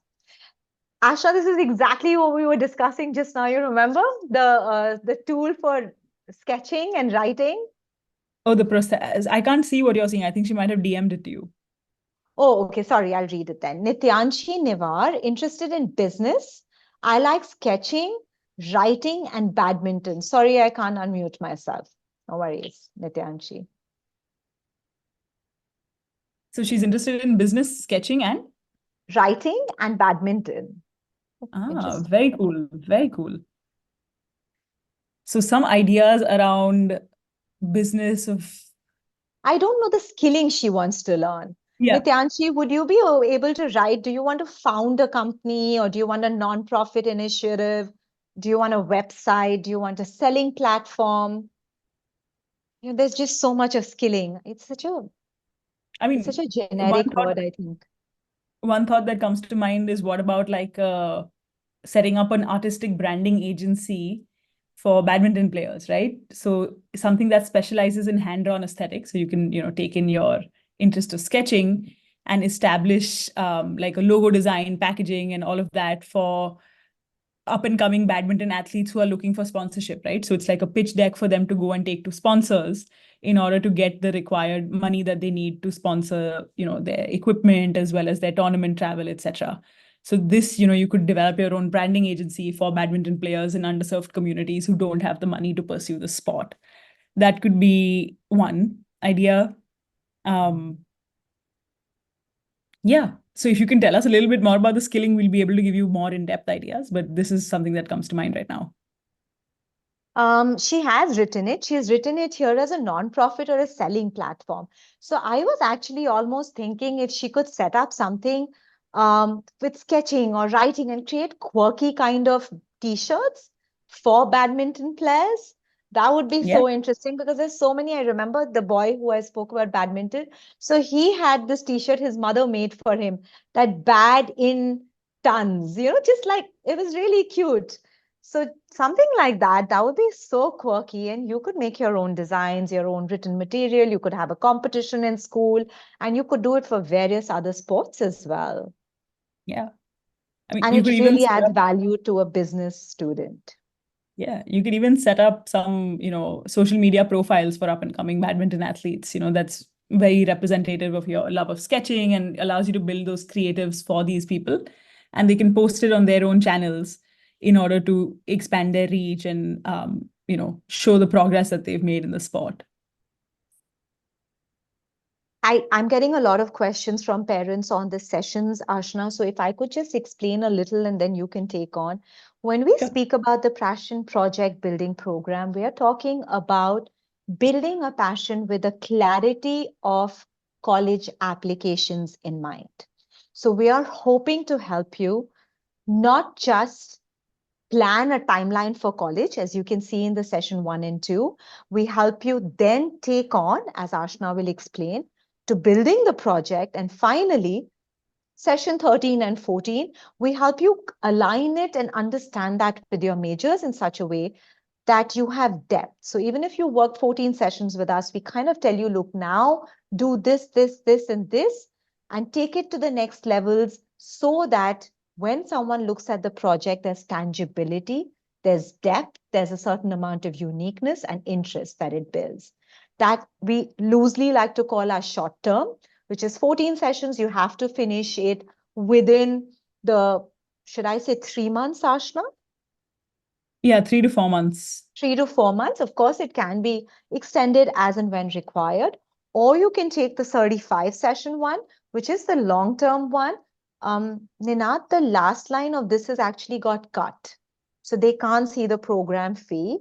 Asha, this is exactly what we were discussing just now. You remember the tool for sketching and writing? Oh, the process. I can't see what you're saying. I think she might have DM'd it to you. Oh, okay. Sorry, I'll read it then. Nityanshi Nivar, interested in business. I like sketching, writing, and badminton. Sorry, I can't unmute myself. No worries, Nityanshi. So she's interested in business, sketching, and Writing and badminton. Interesting. very cool. Very cool. So some ideas around business of I don't know the skilling she wants to learn. yeah. Nityanshi, would you be able to write? Do you want to found a company or do you want a non-profit initiative? Do you want a website? Do you want a selling platform? You know, there's just so much of skilling. I It's such mean, a one generic thought word, I think. one thought that comes to mind is what about like setting up an artistic branding agency for badminton players, right? So something that specializes in hand-drawn aesthetics. So you can, take in your interest of sketching and establish like a logo design, packaging, and all of that for up and coming badminton athletes who are looking for sponsorship, right? So it's like a pitch deck for them to go and take to sponsors in order to get the required money that they need to sponsor, their equipment as well as their tournament travel, etc. So this, you could develop your own branding agency for badminton players in underserved communities who don't have the money to pursue the sport. That could be one idea. Yeah. So if you can tell us a little bit more about the skilling, we'll be able to give you more in-depth ideas. But this is something that comes to mind right now. She has written it. She has written it here as a non-profit or a selling platform. So I was actually almost thinking if she could set up something with sketching or writing and create quirky kind of t-shirts for badminton players. That would be Yeah. so interesting because there's so many. I remember the boy who I spoke about badminton. So he had this t-shirt his mother made for him, that bad in tons, just like it was really cute. So something like that, that would be so quirky, and you could make your own designs, your own written material. You could have a competition in school, and you could do it for various other sports as well. Yeah. I mean, And you could it even really set adds up, value to a business student. yeah, you could even set up some, social media profiles for up and coming badminton athletes, that's very representative of your love of sketching and allows you to build those creatives for these people. And they can post it on their own channels in order to expand their reach and, show the progress that they've made in the sport. I'm getting a lot of questions from parents on the sessions, Ashna. So if I could just explain a little and then you can take on. When we Sure. speak about the Passion Project Building Program, we are talking about building a passion with a clarity of college applications in mind. So we are hoping to help you not just plan a timeline for college, as you can see in the session 1 and 2. We help you then take on, as Ashna will explain, to building the project. And finally, session 13 and 14, we help you align it and understand that with your majors in such a way that you have depth. So even if you work 14 sessions with us, we kind of tell you, look, now do this, this, this, and this, and take it to the next levels so that when someone looks at the project, there's tangibility, there's depth, there's a certain amount of uniqueness and interest that it builds. That we loosely like to call our short term, which is 14 sessions. You have to finish it within the, should I say 3 months, Ashna? Yeah, 3 to 4 months. 3 to 4 months. Of course, it can be extended as and when required, or you can take the 35 session one, which is the long-term one. Ninat, the last line of this has actually got cut. So they can't see the program fee.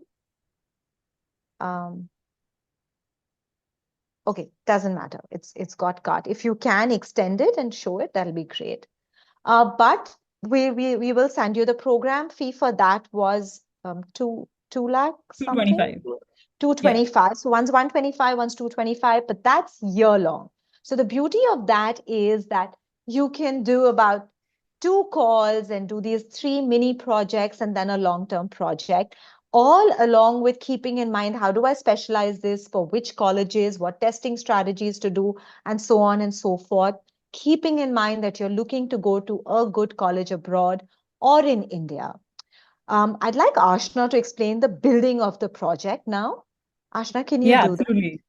Okay, doesn't matter. It's got cut. If you can extend it and show it, that'll be great. But we will send you the program fee for that was 2 lakh something. 225. 225. So one's 125, one's 225, but that's year long. So the beauty of that is that you can do about 2 calls and do these 3 mini projects and then a long-term project, all along with keeping in mind how do I specialize this for which colleges, what testing strategies to do, and so on and so forth. Keeping in mind that you're looking to go to a good college abroad or in India. I'd like Ashna to explain the building of the project now. Ashna, can you Yeah, do that? absolutely.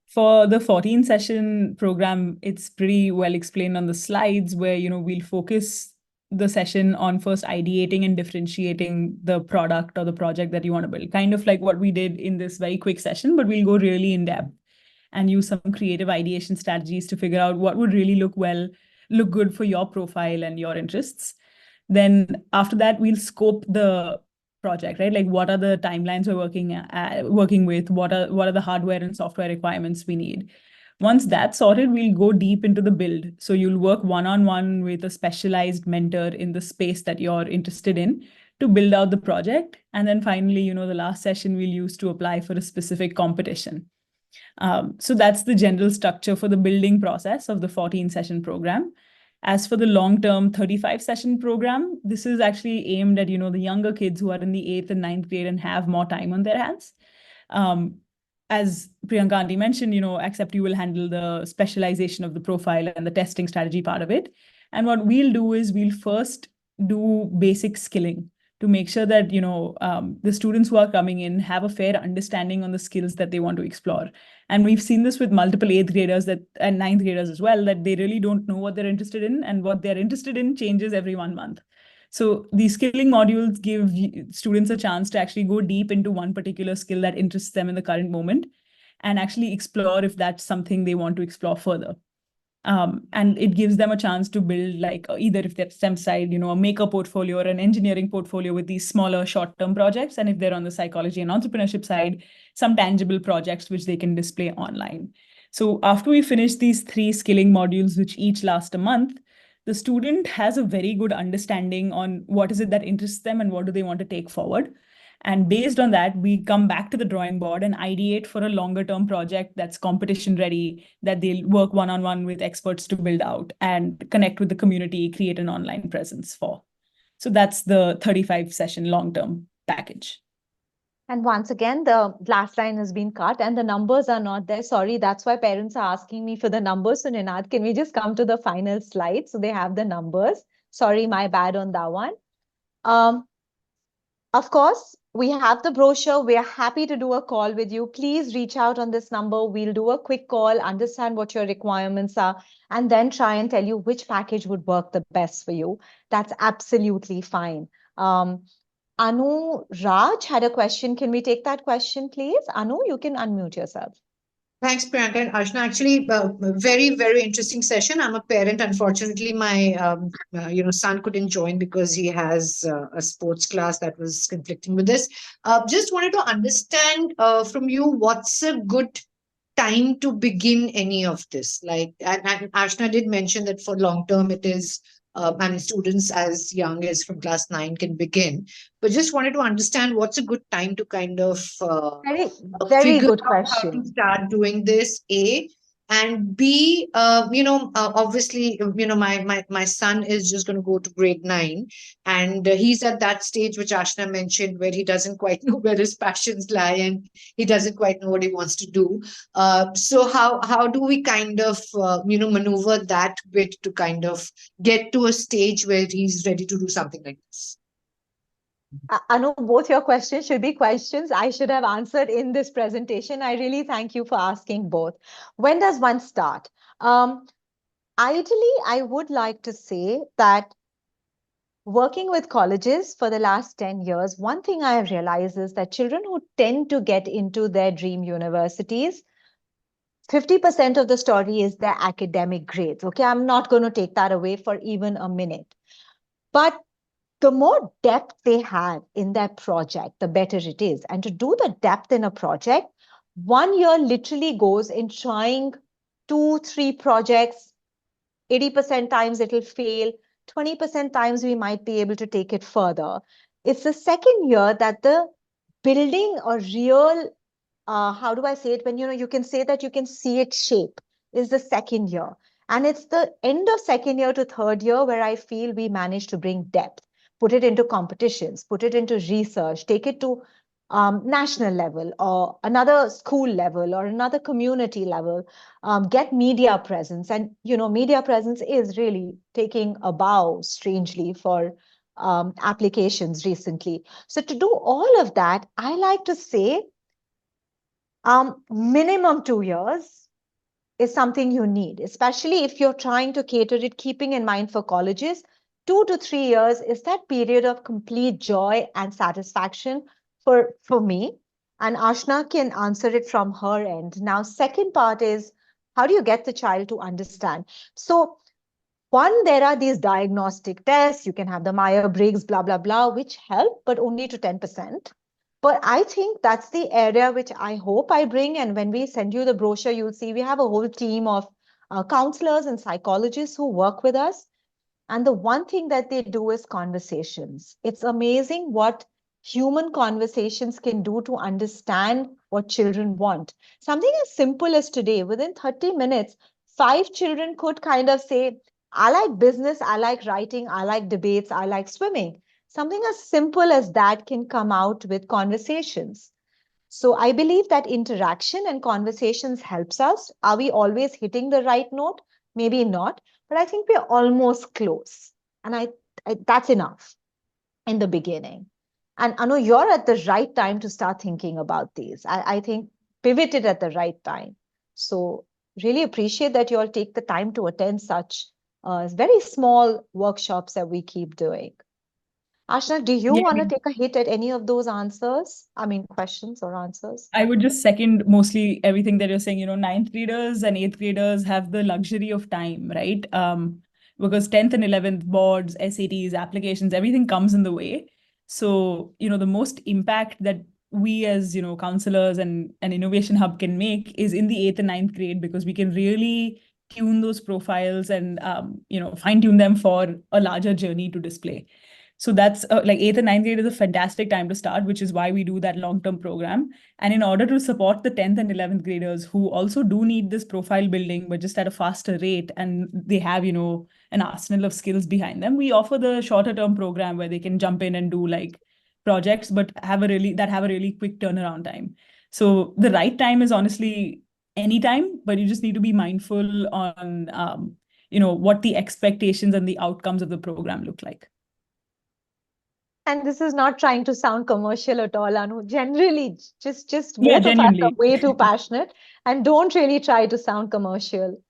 For the 14 session program, it's pretty well explained on the slides where, we'll focus the session on first ideating and differentiating the product or the project that you want to build. Kind of like what we did in this very quick session, but we'll go really in depth and use some creative ideation strategies to figure out what would really look good for your profile and your interests. Then after that, we'll scope the project, right? Like what are the timelines we're working with? What are the hardware and software requirements we need? Once that's sorted, we'll go deep into the build. So you'll work one-on-one with a specialized mentor in the space that you're interested in to build out the project. And then finally, the last session we'll use to apply for a specific competition. So that's the general structure for the building process of the 14 session program. As for the long-term 35 session program, this is actually aimed at, the younger kids who are in the 8th and 9th grade and have more time on their hands. As Priyanka Aunty mentioned, AcceptU will handle the specialization of the profile and the testing strategy part of it. And what we'll do is we'll first do basic skilling to make sure that, the students who are coming in have a fair understanding on the skills that they want to explore. And we've seen this with multiple 8th graders and 9th graders as well, that they really don't know what they're interested in, and what they're interested in changes every 1 month. So these skilling modules give students a chance to actually go deep into one particular skill that interests them in the current moment and actually explore if that's something they want to explore further. And it gives them a chance to build, like, either if they're STEM side, a maker portfolio or an engineering portfolio with these smaller short-term projects. And if they're on the psychology and entrepreneurship side, some tangible projects which they can display online. So after we finish these 3 skilling modules, which each last a month, the student has a very good understanding on what is it that interests them and what do they want to take forward. And based on that, we come back to the drawing board and ideate for a longer term project that's competition ready, that they'll work one-on-one with experts to build out and connect with the community, create an online presence for. So that's the 35 session long-term package. And once again, the last line has been cut and the numbers are not there. Sorry, that's why parents are asking me for the numbers. So Ninad, can we just come to the final slide so they have the numbers? Sorry, my bad on that one. Of course, we have the brochure. We are happy to do a call with you. Please reach out on this number. We'll do a quick call, understand what your requirements are, and then try and tell you which package would work the best for you. That's absolutely fine. Anu Raj had a question. Can we take that question, please? Anu, you can unmute yourself. Thanks, Priyanka and Ashna. Actually, very, very interesting session. I'm a parent. Unfortunately, my son couldn't join because he has a sports class that was conflicting with this. Just wanted to understand from you what's a good time to begin any of this. Like, and Ashna did mention that for long term, it is. Students as young as from class 9 can begin. But just wanted to understand what's a good time to kind of Very figure good out how to question. start doing this, A. And B, obviously, my son is just going to go to grade 9, and he's at that stage which Ashna mentioned, where he doesn't quite know where his passions lie, and he doesn't quite know what he wants to do. So how do we kind of maneuver that bit to kind of get to a stage where he's ready to do something like this? Anu, both your questions should be questions I should have answered in this presentation. I really thank you for asking both. When does one start? Ideally, I would like to say that working with colleges for the last 10 years, one thing I have realized is that children who tend to get into their dream universities, 50% of the story is their academic grades. Okay, I'm not going to take that away for even a minute. But the more depth they have in their project, the better it is. And to do the depth in a project, 1 year literally goes in trying 2-3 projects. 80% times it'll fail, 20% times we might be able to take it further. It's the second year that the building a real, how do I say it? When you can say that you can see it shape, is the second year. And it's the end of second year to third year where I feel we manage to bring depth, put it into competitions, put it into research, take it to national level or another school level or another community level, get media presence. And, media presence is really taking a bow, strangely, for applications recently. So to do all of that, I like to say minimum 2 years is something you need, especially if you're trying to cater it, keeping in mind for colleges, 2 to 3 years is that period of complete joy and satisfaction for me. And Ashna can answer it from her end. Now, second part is how do you get the child to understand? So one, there are these diagnostic tests. You can have the Myers-Briggs, blah, blah, blah, which help, but only to 10%. But I think that's the area which I hope I bring. And when we send you the brochure, you'll see we have a whole team of counselors and psychologists who work with us. And the one thing that they do is conversations. It's amazing what human conversations can do to understand what children want. Something as simple as today, within 30 minutes, 5 children could kind of say, I like business, I like writing, I like debates, I like swimming. Something as simple as that can come out with conversations. So I believe that interaction and conversations helps us. Are we always hitting the right note? Maybe not, but I think we're almost close. And that's enough in the beginning. And I know you're at the right time to start thinking about these. I think pivoted at the right time. So really appreciate that you all take the time to attend such very small workshops that we keep doing. Ashna, do you Yeah, want to take a hit at any of those answers? I mean, questions or answers? I would just second mostly everything that you're saying. Ninth graders and eighth graders have the luxury of time, right? Because 10th and 11th boards, SATs, applications, everything comes in the way. So, the most impact that we as, counselors and an innovation hub can make is in the 8th and 9th grade, because we can really tune those profiles and, fine tune them for a larger journey to display. So that's like 8th and 9th grade is a fantastic time to start, which is why we do that long-term program. And in order to support the 10th and 11th graders who also do need this profile building, but just at a faster rate, and they have, an arsenal of skills behind them, we offer the shorter term program where they can jump in and do like projects, but have a really quick turnaround time. So the right time is honestly any time, but you just need to be mindful on, what the expectations and the outcomes of the program look like. And this is not trying to sound commercial at all, Anu. Generally, just Yeah, both of us are genuinely. way too passionate and don't really try to sound commercial.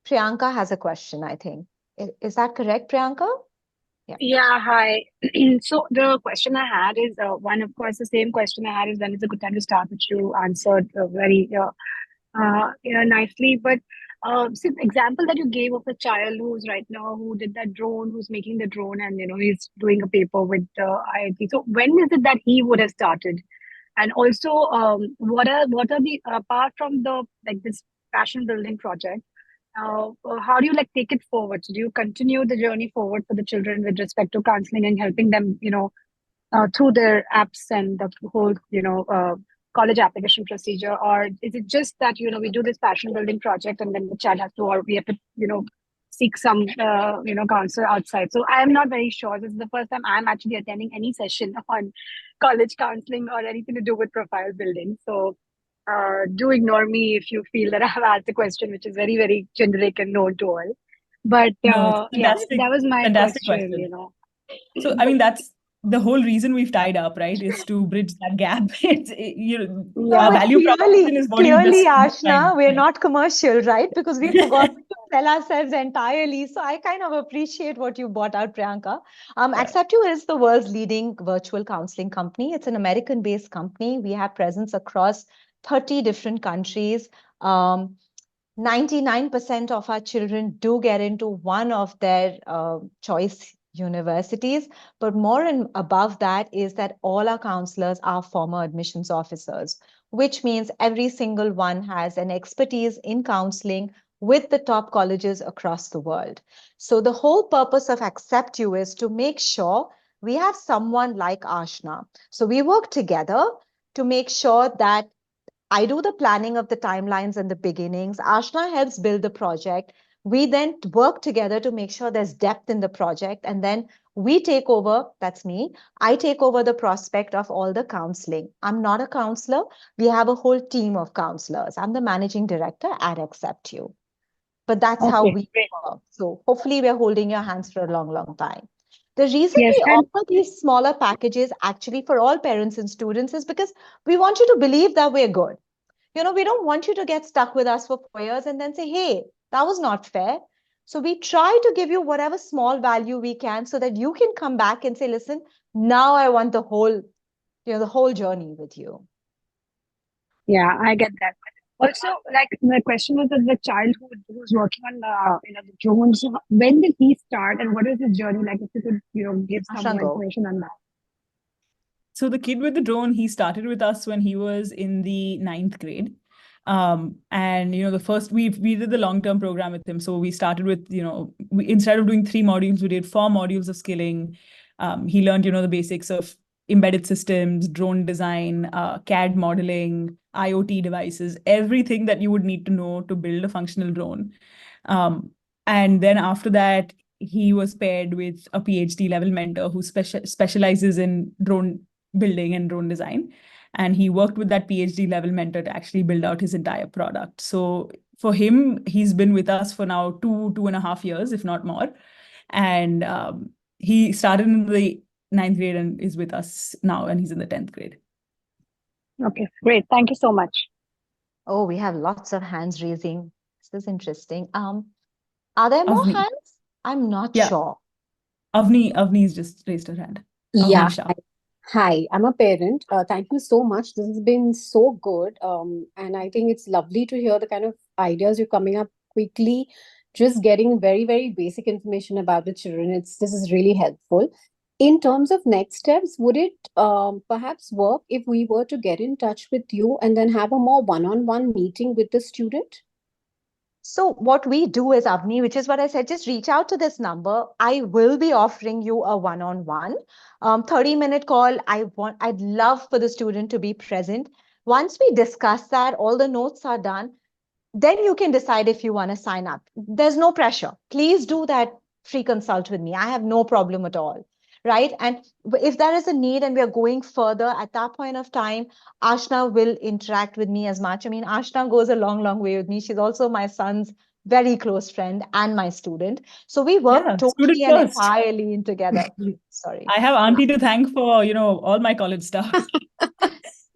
Priyanka has a question, I think. Is that correct, Priyanka? Yeah, hi. So the question I had is one, of course, the same question I had is when is a good time to start, which you answered very nicely. But see, the example that you gave of a child who's right now who did that drone, who's making the drone, and he's doing a paper with IIT. So when is it that he would have started? And also, what are the apart from the like this passion building project? How do you like take it forward? So do you continue the journey forward for the children with respect to counseling and helping them, through their apps and the whole, college application procedure, or is it just that we do this passion building project and then the child has to, or we have to, seek some, counselor outside? So I am not very sure. This is the first time I'm actually attending any session on college counseling or anything to do with profile building. So do ignore me if you feel that I have asked a question which is very, very generic and known to all. But No, it's a yeah, fantastic, that was my fantastic question, question. So, I mean, that's the whole reason we've tied up, right? Is to bridge that gap. No, Our but value proposition is what you clearly, just Ashna, described. we're not commercial, right? Because we forgot to sell ourselves entirely. So I kind of appreciate what you brought out, Priyanka. Yeah. AcceptU is the world's leading virtual counseling company. It's an American-based company. We have presence across 30 different countries. 99% of our children do get into one of their choice universities. But more and above that is that all our counselors are former admissions officers, which means every single one has an expertise in counseling with the top colleges across the world. So the whole purpose of AcceptU is to make sure we have someone like Ashna. So we work together to make sure that I do the planning of the timelines and the beginnings. Ashna helps build the project. We then work together to make sure there's depth in the project. And then we take over, that's me, I take over the prospect of all the counseling. I'm not a counselor. We have a whole team of counselors. I'm the managing director at AcceptU. But that's how Okay, we great. work. So hopefully we're holding your hands for a long, long time. The reason Yes, we and offer these smaller packages actually for all parents and students is because we want you to believe that we're good. We don't want you to get stuck with us for 4 years and then say, hey, that was not fair. So we try to give you whatever small value we can so that you can come back and say, listen, now I want the whole journey with you. yeah, I get that. Also, like the question was that the child who's working on the drones, when did he start and what is his journey like? If you could, give some more Ashango. information on that. So the kid with the drone, he started with us when he was in the 9th grade. And the first we did the long-term program with him. So we started with, instead of doing 3 modules, we did 4 modules of skilling. He learned, the basics of embedded systems, drone design, CAD modeling, IoT devices, everything that you would need to know to build a functional drone. And then after that, he was paired with a PhD level mentor who specializes in drone building and drone design. And he worked with that PhD level mentor to actually build out his entire product. So for him, he's been with us for now 2.5 years, if not more. And he started in the 9th grade and is with us now, and he's in the 10th grade. Okay, great. Thank you so much. Oh, we have lots of hands raising. This is interesting. Are there more Avni. hands? I'm not Yeah. sure. Avni's just raised her hand. Yeah. Avni Shah. Hi, I'm a parent. Thank you so much. This has been so good. And I think it's lovely to hear the kind of ideas you're coming up quickly, just getting very, very basic information about the children. This is really helpful. In terms of next steps, would it perhaps work if we were to get in touch with you and then have a more one-on-one meeting with the student? So what we do is, Avni, which is what I said, just reach out to this number. I will be offering you a one-on-one 30-minute call. I'd love for the student to be present. Once we discuss that, all the notes are done, then you can decide if you want to sign up. There's no pressure. Please do that free consult with me. I have no problem at all. Right. And if there is a need and we are going further at that point of time, Ashna will interact with me as much. I mean, Ashna goes a long, long way with me. She's also my son's very close friend and my student. So we work Yeah, totally student and first. entirely in together. Sorry. I have auntie to thank for, all my college stuff.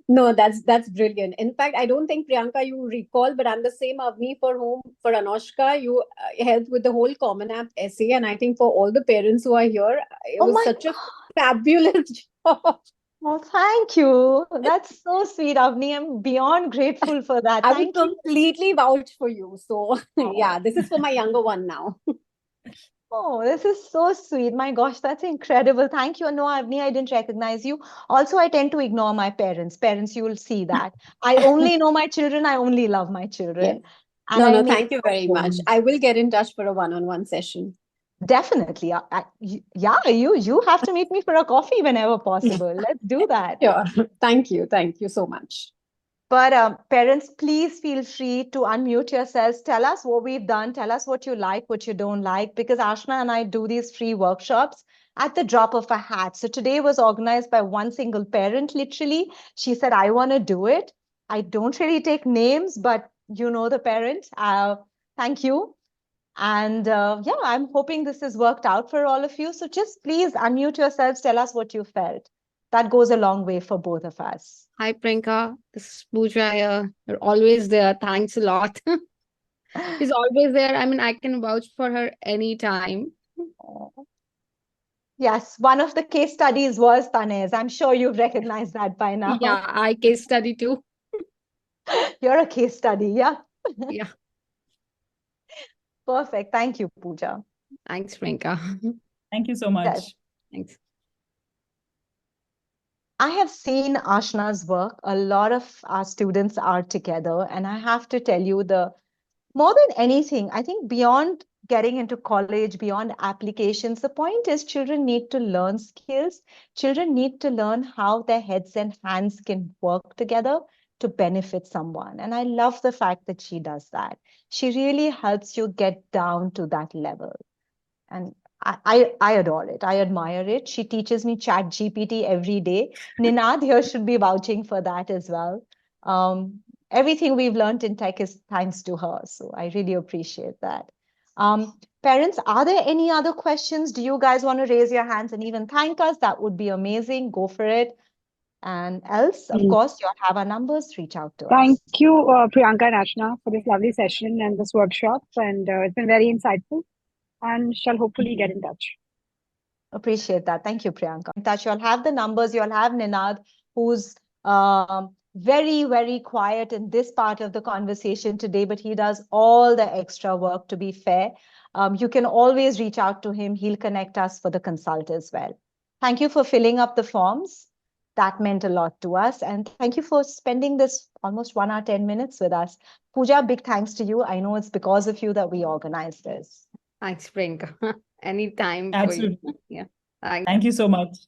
No, that's brilliant. In fact, I don't think Priyanka you recall, but I'm the same Avni for Anushka you helped with the whole Common App essay, and I think for all the parents who are here, it Oh was my such a fabulous job. Oh, thank you. That's so sweet, Avni. I'm beyond grateful for that. I would Thank you. completely vouch for you. So yeah, Oh. this is for my younger one now. Oh, this is so sweet. My gosh, that's incredible. Thank you. No, Avni, I didn't recognize you. Also, I tend to ignore my parents. Parents, you will see that. I only know my children. I only love my children. Yes. And No, I no, make thank you no very much. bones. I will get in touch for a one-on-one session. Definitely. Yeah, you have to meet me for a coffee whenever possible. Let's do that. Sure. Thank you. Thank you so much. But parents, please feel free to unmute yourselves. Tell us what we've done. Tell us what you like, what you don't like, because Ashna and I do these free workshops at the drop of a hat. So today was organized by one single parent, literally. She said, I want to do it. I don't really take names, but you know the parent. Thank you. And yeah, I'm hoping this has worked out for all of you. So just please unmute yourselves. Tell us what you felt. That goes a long way for both of us. Hi, Priyanka. This is Pooja here. You're always there. Thanks a lot. She's always there. I mean, I can vouch for her anytime. Yes, one of the case studies was Tanez. I'm sure you've recognized that by now. Yeah, I case study too. You're a case study, yeah? Yeah. Perfect. Thank you, Pooja. Thanks, Priyanka. Thank you so Yes. much. Thanks. I have seen Ashna's work. A lot of our students are together, and I have to tell you, more than anything, I think beyond getting into college, beyond applications, the point is children need to learn skills. Children need to learn how their heads and hands can work together to benefit someone. And I love the fact that she does that. She really helps you get down to that level. And I adore it. I admire it. She teaches me Chat GPT every day. Ninad here should be vouching for that as well. Everything we've learned in tech is thanks to her. So I really appreciate that. Parents, are there any other questions? Do you guys want to raise your hands and even thank us? That would be amazing. Go for it. And else, of course, you'll have our numbers. Reach out to Thank us. you, Priyanka and Ashna, for this lovely session and this workshop. And it's been very insightful, and shall hopefully get in touch. Appreciate that. Thank you, Priyanka. In touch, you'll have the numbers. You'll have Ninad, who's very, very quiet in this part of the conversation today, but he does all the extra work, to be fair. You can always reach out to him. He'll connect us for the consult as well. Thank you for filling up the forms. That meant a lot to us. And thank you for spending this almost 1 hour, 10 minutes with us. Pooja, big thanks to you. I know it's because of you that we organized this. Thanks, Priyanka. Anytime for you. Absolutely. Yeah. Thanks. Thank you so much.